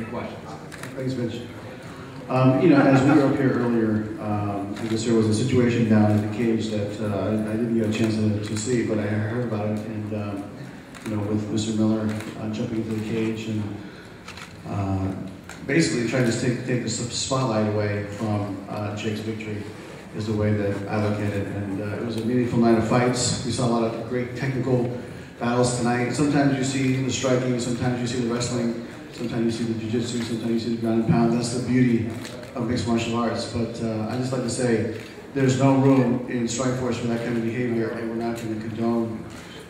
Questions. Thanks, Mitch. As we were up here earlier, I guess there was a situation down in the cage that I didn't get a chance to see, but I heard about it, and with Mr. Miller jumping into the cage and basically trying to take the spotlight away from Jake's victory is the way that I look at it. And it was a meaningful night of fights. We saw a lot of great technical battles tonight. Sometimes you see the striking, sometimes you see the wrestling, sometimes you see the jiu-jitsu, sometimes you see the ground and pound. That's the beauty of mixed martial arts. But I just like to say, there's no room in Strikeforce for that kind of behavior, and we're not going to condone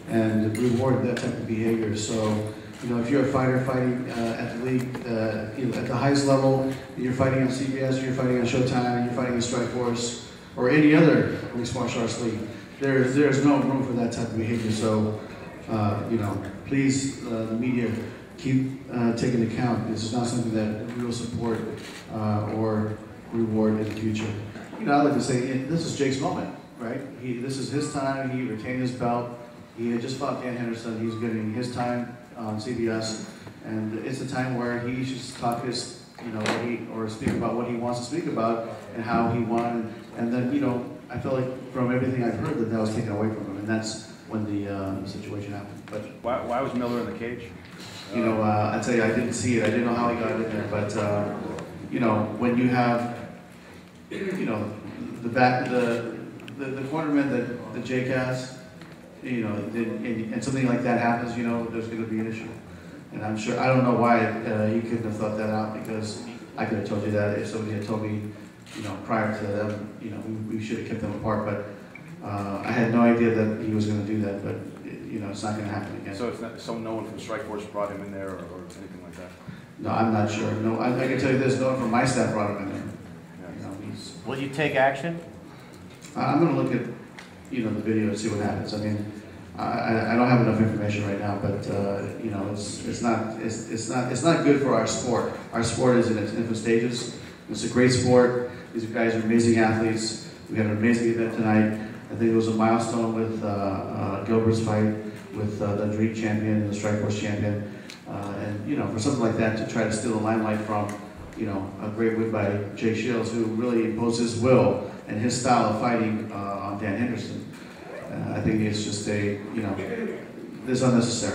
and reward that type of behavior. So, if you're a fighter fighting at the league, at the highest level, you're fighting on CBS, or you're fighting on Showtime, or you're fighting in Strikeforce, or any other mixed martial arts league, there's no room for that type of behavior. So, please, the media, keep taking account. This is not something that we will support or reward in the future. I like to say, this is Jake's moment, right? This is his time. He retained his belt. He had just fought Dan Henderson. He's getting his time on CBS, and it's a time where he should talk his, or speak about what he wants to speak about and how he won. And then, I feel like from everything I've heard that was taken away from him, and that's when the situation happened. But why was Miller in the cage? I'd say I didn't see it. I didn't know how he got in there, but when you have, the cornerman that Jake has, and something like that happens, there's going to be an issue. And I'm sure, I don't know why he couldn't have thought that out, because I could have told you that if somebody had told me, prior to them, we should have kept them apart. But I had no idea that he was going to do that. But it's not going to happen again. So it's not, no one from Strikeforce brought him in there, or anything like that? No, I'm not sure. No, I can tell you this: no one from my staff brought him in there. Will you take action? I'm going to look at the video and see what happens. I mean, I don't have enough information right now, but it's not good for our sport. Our sport is in its infant stages. It's a great sport. These guys are amazing athletes. We had an amazing event tonight. I think it was a milestone with Gilbert's fight with the Dream champion and the Strikeforce champion, and for something like that to try to steal the limelight from a great win by Jake Shields, who really imposed his will and his style of fighting on Dan Henderson. I think it's just this unnecessary.